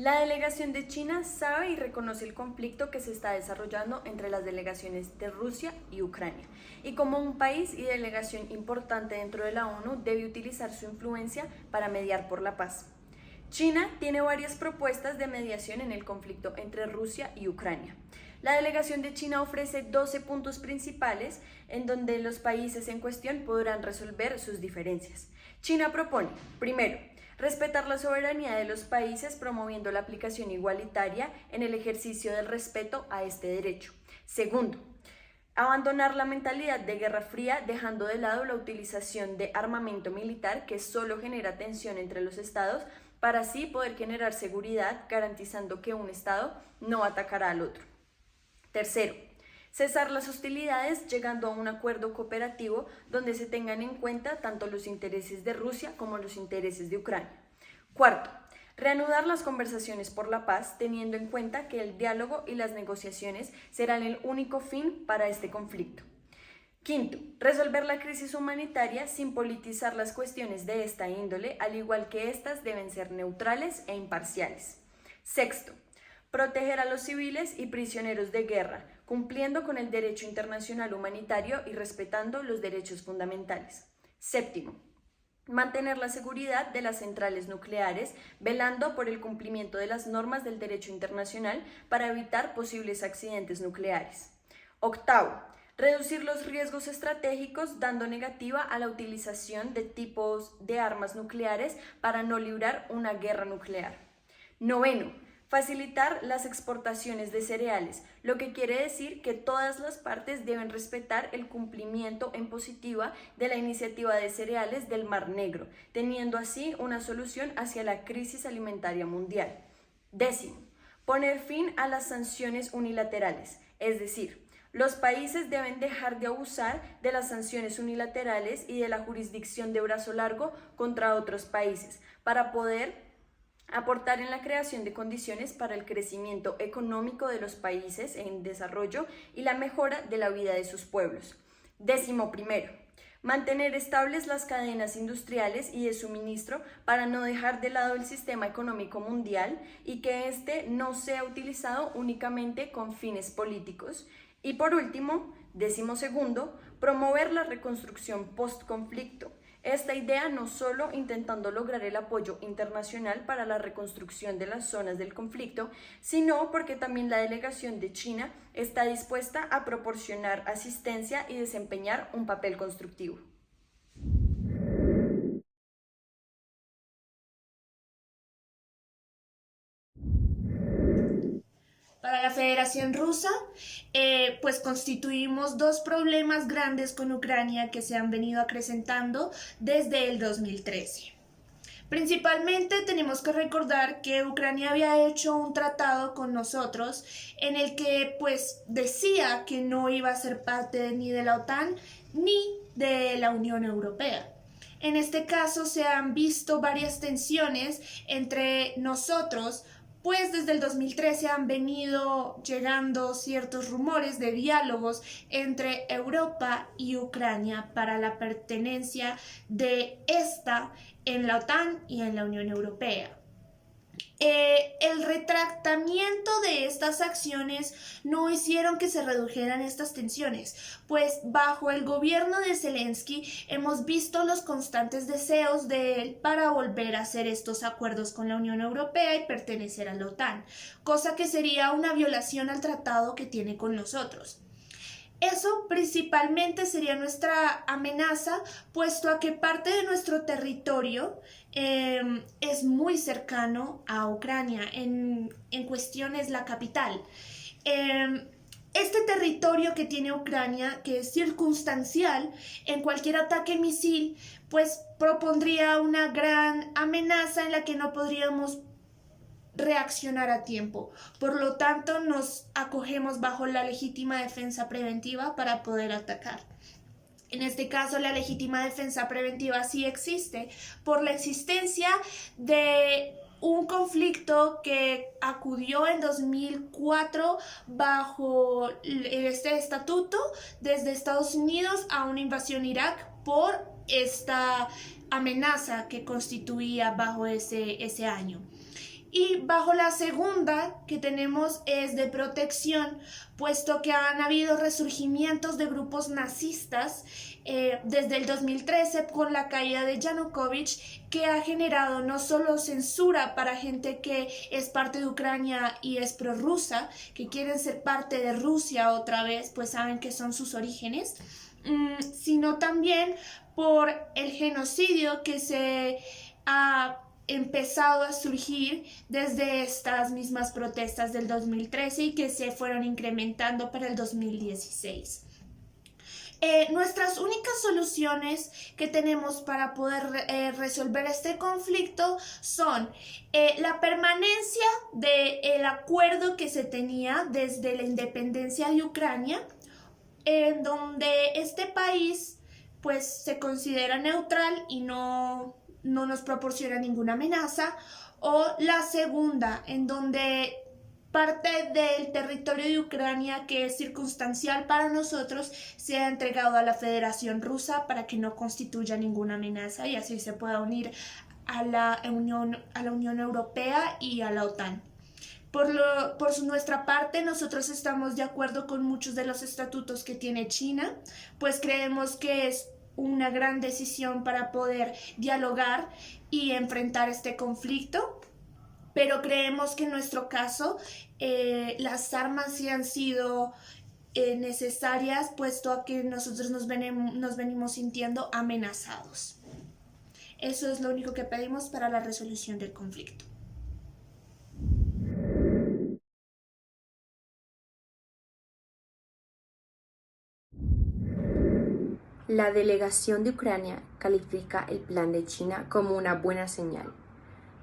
La delegación de China sabe y reconoce el conflicto que se está desarrollando entre las delegaciones de Rusia y Ucrania, y como un país y delegación importante dentro de la ONU debe utilizar su influencia para mediar por la paz. China tiene varias propuestas de mediación en el conflicto entre Rusia y Ucrania. La delegación de China ofrece 12 puntos principales en donde los países en cuestión podrán resolver sus diferencias. China propone, primero, respetar la soberanía de los países promoviendo la aplicación igualitaria en el ejercicio del respeto a este derecho. Segundo, abandonar la mentalidad de Guerra Fría, dejando de lado la utilización de armamento militar que solo genera tensión entre los estados, para así poder generar seguridad, garantizando que un estado no atacará al otro. Tercero, cesar las hostilidades llegando a un acuerdo cooperativo donde se tengan en cuenta tanto los intereses de Rusia como los intereses de Ucrania. Cuarto, reanudar las conversaciones por la paz teniendo en cuenta que el diálogo y las negociaciones serán el único fin para este conflicto. Quinto, resolver la crisis humanitaria sin politizar las cuestiones de esta índole, al igual que éstas deben ser neutrales e imparciales. Sexto, proteger a los civiles y prisioneros de guerra, cumpliendo con el derecho internacional humanitario y respetando los derechos fundamentales. Séptimo, mantener la seguridad de las centrales nucleares, velando por el cumplimiento de las normas del derecho internacional para evitar posibles accidentes nucleares. Octavo, reducir los riesgos estratégicos dando negativa a la utilización de tipos de armas nucleares para no librar una guerra nuclear. Noveno, facilitar las exportaciones de cereales, lo que quiere decir que todas las partes deben respetar el cumplimiento en positiva de la iniciativa de cereales del Mar Negro, teniendo así una solución hacia la crisis alimentaria mundial. Décimo, poner fin a las sanciones unilaterales, es decir, los países deben dejar de abusar de las sanciones unilaterales y de la jurisdicción de brazo largo contra otros países para poder aportar en la creación de condiciones para el crecimiento económico de los países en desarrollo y la mejora de la vida de sus pueblos. Décimo primero, mantener estables las cadenas industriales y de suministro para no dejar de lado el sistema económico mundial y que éste no sea utilizado únicamente con fines políticos. Y por último, décimo segundo, promover la reconstrucción post-conflicto. Esta idea no solo intentando lograr el apoyo internacional para la reconstrucción de las zonas del conflicto, sino porque también la delegación de China está dispuesta a proporcionar asistencia y desempeñar un papel constructivo. Para la Federación Rusa, pues constituimos dos problemas grandes con Ucrania que se han venido acrecentando desde el 2013. Principalmente tenemos que recordar que Ucrania había hecho un tratado con nosotros en el que pues decía que no iba a ser parte ni de la OTAN ni de la Unión Europea. En este caso se han visto varias tensiones entre nosotros, pues desde el 2013 han venido llegando ciertos rumores de diálogos entre Europa y Ucrania para la pertenencia de esta en la OTAN y en la Unión Europea. El retractamiento de estas acciones no hicieron que se redujeran estas tensiones, pues bajo el gobierno de Zelensky hemos visto los constantes deseos de él para volver a hacer estos acuerdos con la Unión Europea y pertenecer a la OTAN, cosa que sería una violación al tratado que tiene con nosotros. Eso principalmente sería nuestra amenaza, puesto a que parte de nuestro territorio es muy cercano a Ucrania, en cuestión es la capital. Este territorio que tiene Ucrania, que es circunstancial, en cualquier ataque misil, pues propondría una gran amenaza en la que no podríamos reaccionar a tiempo. Por lo tanto, nos acogemos bajo la legítima defensa preventiva para poder atacar. En este caso, la legítima defensa preventiva sí existe por la existencia de un conflicto que acudió en 2004 bajo este estatuto desde Estados Unidos a una invasión a Irak por esta amenaza que constituía bajo ese año. Y bajo la segunda que tenemos es de protección, puesto que han habido resurgimientos de grupos nazistas desde el 2013 con la caída de Yanukovych, que ha generado no solo censura para gente que es parte de Ucrania y es prorrusa, que quieren ser parte de Rusia otra vez, pues saben que son sus orígenes, sino también por el genocidio que se ha empezado a surgir desde estas mismas protestas del 2013 y que se fueron incrementando para el 2016. Nuestras únicas soluciones que tenemos para poder resolver este conflicto son la permanencia del acuerdo que se tenía desde la independencia de Ucrania, en donde este país pues se considera neutral y no nos proporciona ninguna amenaza, o la segunda, en donde parte del territorio de Ucrania, que es circunstancial para nosotros, se ha entregado a la Federación Rusa para que no constituya ninguna amenaza y así se pueda unir a la Unión Europea y a la OTAN. Por nuestra parte, nosotros estamos de acuerdo con muchos de los estatutos que tiene China, pues creemos que es una gran decisión para poder dialogar y enfrentar este conflicto, pero creemos que en nuestro caso las armas sí han sido necesarias, puesto a que nosotros nos venimos sintiendo amenazados. Eso es lo único que pedimos para la resolución del conflicto. La delegación de Ucrania califica el plan de China como una buena señal.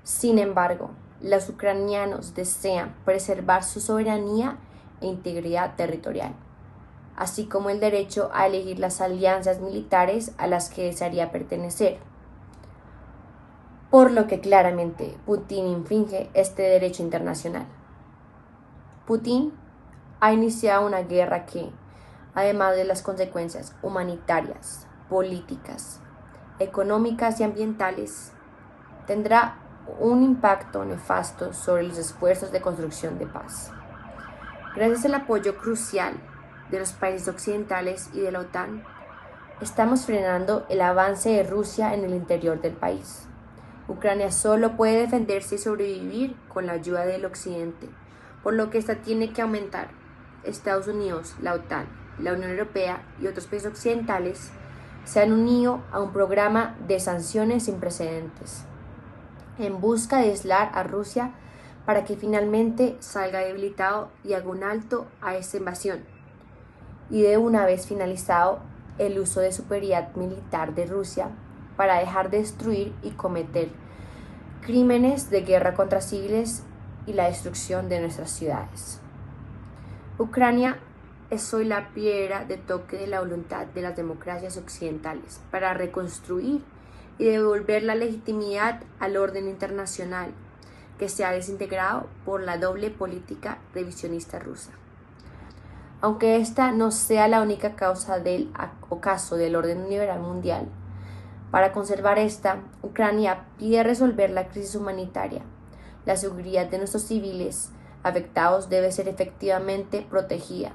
Sin embargo, los ucranianos desean preservar su soberanía e integridad territorial, así como el derecho a elegir las alianzas militares a las que desearía pertenecer, por lo que claramente Putin infringe este derecho internacional. Putin ha iniciado una guerra que, además de las consecuencias humanitarias, políticas, económicas y ambientales, tendrá un impacto nefasto sobre los esfuerzos de construcción de paz. Gracias al apoyo crucial de los países occidentales y de la OTAN, estamos frenando el avance de Rusia en el interior del país. Ucrania solo puede defenderse y sobrevivir con la ayuda del Occidente, por lo que esta tiene que aumentar. Estados Unidos, la OTAN, la Unión Europea y otros países occidentales se han unido a un programa de sanciones sin precedentes en busca de aislar a Rusia para que finalmente salga debilitado y haga un alto a esta invasión. Y de una vez finalizado el uso de superioridad militar de Rusia para dejar de destruir y cometer crímenes de guerra contra civiles y la destrucción de nuestras ciudades. Ucrania es hoy la piedra de toque de la voluntad de las democracias occidentales para reconstruir y devolver la legitimidad al orden internacional que se ha desintegrado por la doble política revisionista rusa. Aunque esta no sea la única causa del ocaso del orden universal mundial, para conservar esta, Ucrania pide resolver la crisis humanitaria. La seguridad de nuestros civiles afectados debe ser efectivamente protegida,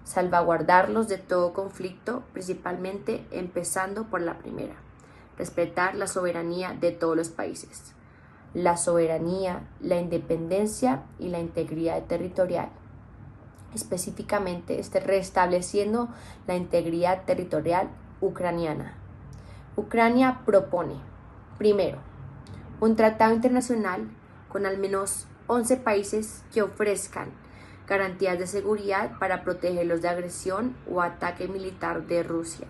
salvaguardarlos de todo conflicto, principalmente empezando por la primera, respetar la soberanía de todos los países, la soberanía, la independencia y la integridad territorial, específicamente restableciendo la integridad territorial ucraniana. Ucrania propone, primero, un tratado internacional con al menos 11 países que ofrezcan garantías de seguridad para protegerlos de agresión o ataque militar de Rusia.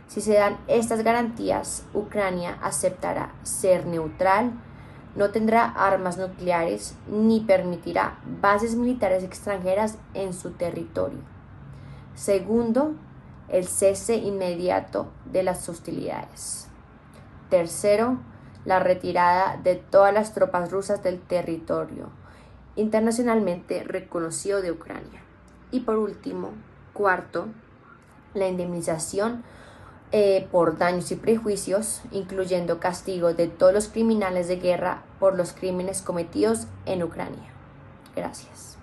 Si se dan estas garantías, Ucrania aceptará ser neutral, no tendrá armas nucleares ni permitirá bases militares extranjeras en su territorio. Segundo, el cese inmediato de las hostilidades. Tercero, la retirada de todas las tropas rusas del territorio internacionalmente reconocido de Ucrania. Y por último, cuarto, la indemnización por daños y prejuicios, incluyendo castigo de todos los criminales de guerra por los crímenes cometidos en Ucrania. Gracias.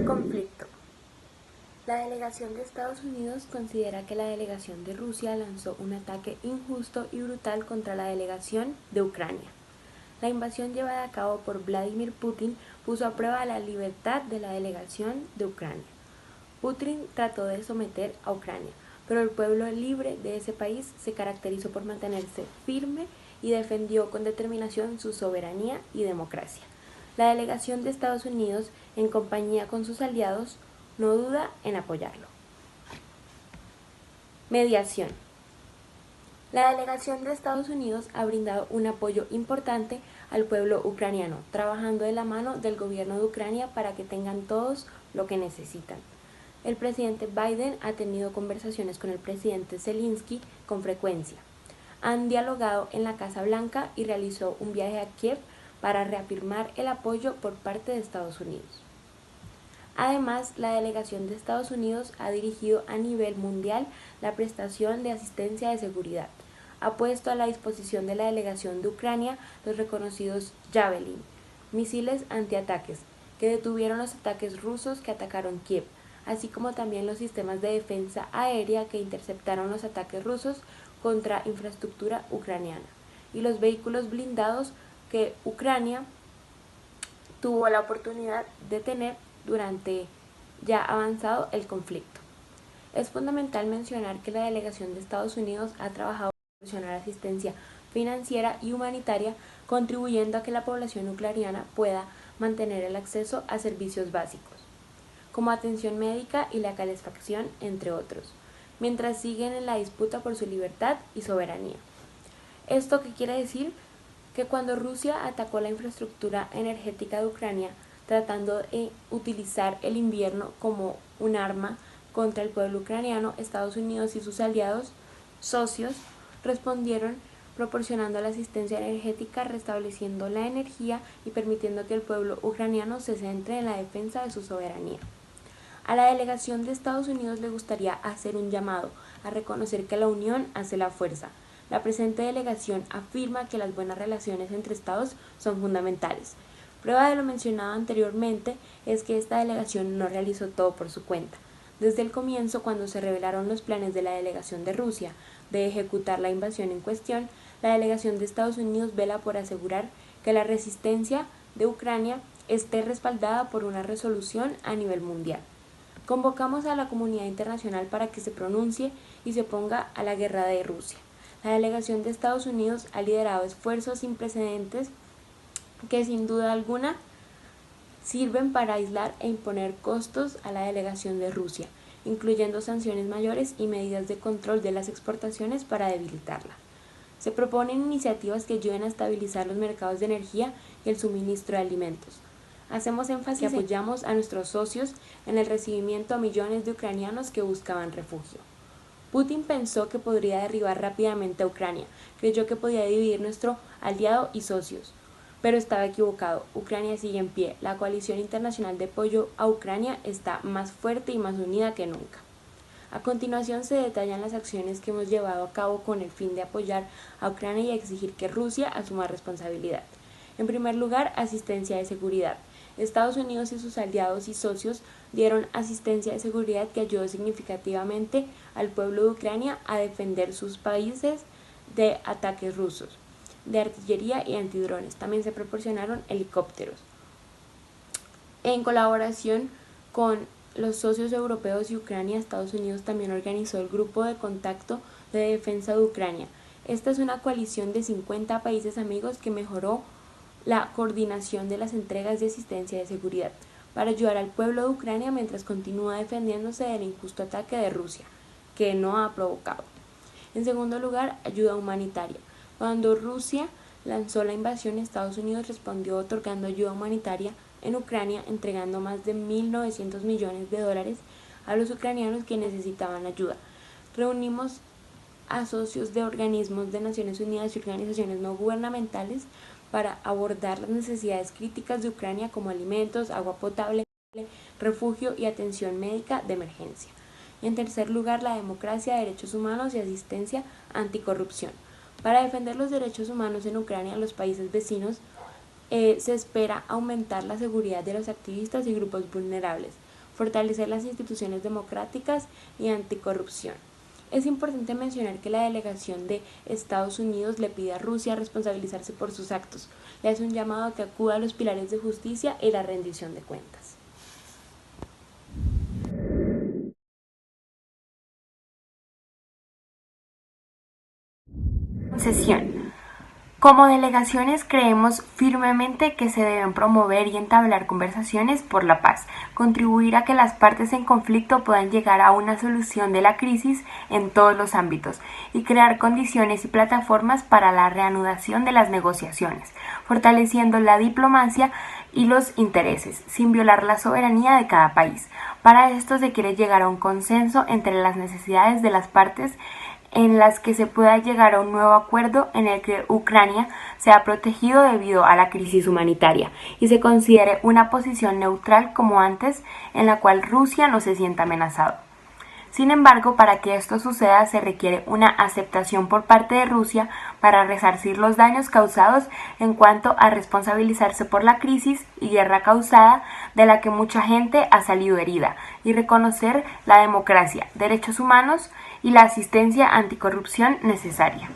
Conflicto. La delegación de Estados Unidos considera que la delegación de Rusia lanzó un ataque injusto y brutal contra la delegación de Ucrania. La invasión llevada a cabo por Vladimir Putin puso a prueba la libertad de la delegación de Ucrania. Putin trató de someter a Ucrania, pero el pueblo libre de ese país se caracterizó por mantenerse firme y defendió con determinación su soberanía y democracia. La delegación de Estados Unidos, en compañía con sus aliados, no duda en apoyarlo. Mediación. La delegación de Estados Unidos ha brindado un apoyo importante al pueblo ucraniano, trabajando de la mano del gobierno de Ucrania para que tengan todos lo que necesitan. El presidente Biden ha tenido conversaciones con el presidente Zelensky con frecuencia. Han dialogado en la Casa Blanca y realizó un viaje a Kiev para reafirmar el apoyo por parte de Estados Unidos. Además, la delegación de Estados Unidos ha dirigido a nivel mundial la prestación de asistencia de seguridad. Ha puesto a la disposición de la delegación de Ucrania los reconocidos Javelin, misiles antiataques, que detuvieron los ataques rusos que atacaron Kiev, así como también los sistemas de defensa aérea que interceptaron los ataques rusos contra infraestructura ucraniana, y los vehículos blindados que Ucrania tuvo la oportunidad de tener durante ya avanzado el conflicto. Es fundamental mencionar que la delegación de Estados Unidos ha trabajado para proporcionar asistencia financiera y humanitaria, contribuyendo a que la población ucraniana pueda mantener el acceso a servicios básicos, como atención médica y la calefacción, entre otros, mientras siguen en la disputa por su libertad y soberanía. ¿Esto qué quiere decir? Que cuando Rusia atacó la infraestructura energética de Ucrania, tratando de utilizar el invierno como un arma contra el pueblo ucraniano, Estados Unidos y sus aliados socios respondieron proporcionando la asistencia energética, restableciendo la energía y permitiendo que el pueblo ucraniano se centre en la defensa de su soberanía. A la delegación de Estados Unidos le gustaría hacer un llamado a reconocer que la unión hace la fuerza. La presente delegación afirma que las buenas relaciones entre estados son fundamentales. Prueba de lo mencionado anteriormente es que esta delegación no realizó todo por su cuenta. Desde el comienzo, cuando se revelaron los planes de la delegación de Rusia de ejecutar la invasión en cuestión, la delegación de Estados Unidos vela por asegurar que la resistencia de Ucrania esté respaldada por una resolución a nivel mundial. Convocamos a la comunidad internacional para que se pronuncie y se oponga a la guerra de Rusia. La delegación de Estados Unidos ha liderado esfuerzos sin precedentes que sin duda alguna sirven para aislar e imponer costos a la delegación de Rusia, incluyendo sanciones mayores y medidas de control de las exportaciones para debilitarla. Se proponen iniciativas que ayuden a estabilizar los mercados de energía y el suministro de alimentos. Hacemos énfasis y apoyamos a nuestros socios en el recibimiento a millones de ucranianos que buscaban refugio. Putin pensó que podría derribar rápidamente a Ucrania, creyó que podía dividir nuestro aliado y socios, pero estaba equivocado. Ucrania sigue en pie. La coalición internacional de apoyo a Ucrania está más fuerte y más unida que nunca. A continuación se detallan las acciones que hemos llevado a cabo con el fin de apoyar a Ucrania y exigir que Rusia asuma responsabilidad. En primer lugar, asistencia de seguridad. Estados Unidos y sus aliados y socios dieron asistencia de seguridad que ayudó significativamente al pueblo de Ucrania a defender sus países de ataques rusos, de artillería y antidrones. También se proporcionaron helicópteros. En colaboración con los socios europeos y Ucrania, Estados Unidos también organizó el Grupo de Contacto de Defensa de Ucrania. Esta es una coalición de 50 países amigos que mejoró la coordinación de las entregas de asistencia de seguridad para ayudar al pueblo de Ucrania mientras continúa defendiéndose del injusto ataque de Rusia, que no ha provocado. En segundo lugar, ayuda humanitaria. Cuando Rusia lanzó la invasión, Estados Unidos respondió otorgando ayuda humanitaria en Ucrania, entregando más de 1.900 millones de dólares a los ucranianos que necesitaban ayuda. Reunimos a socios de organismos de Naciones Unidas y organizaciones no gubernamentales para abordar las necesidades críticas de Ucrania como alimentos, agua potable, refugio y atención médica de emergencia. Y en tercer lugar, la democracia, derechos humanos y asistencia anticorrupción. Para defender los derechos humanos en Ucrania y los países vecinos, se espera aumentar la seguridad de los activistas y grupos vulnerables, fortalecer las instituciones democráticas y anticorrupción. Es importante mencionar que la delegación de Estados Unidos le pide a Rusia responsabilizarse por sus actos, le hace un llamado a que acuda a los pilares de justicia y la rendición de cuentas. Sesión. Como delegaciones creemos firmemente que se deben promover y entablar conversaciones por la paz, contribuir a que las partes en conflicto puedan llegar a una solución de la crisis en todos los ámbitos y crear condiciones y plataformas para la reanudación de las negociaciones, fortaleciendo la diplomacia y los intereses, sin violar la soberanía de cada país. Para esto se quiere llegar a un consenso entre las necesidades de las partes en las que se pueda llegar a un nuevo acuerdo en el que Ucrania sea protegido debido a la crisis humanitaria y se considere una posición neutral como antes, en la cual Rusia no se sienta amenazado. Sin embargo, para que esto suceda se requiere una aceptación por parte de Rusia para resarcir los daños causados en cuanto a responsabilizarse por la crisis y guerra causada de la que mucha gente ha salido herida y reconocer la democracia, derechos humanos y la asistencia anticorrupción necesaria.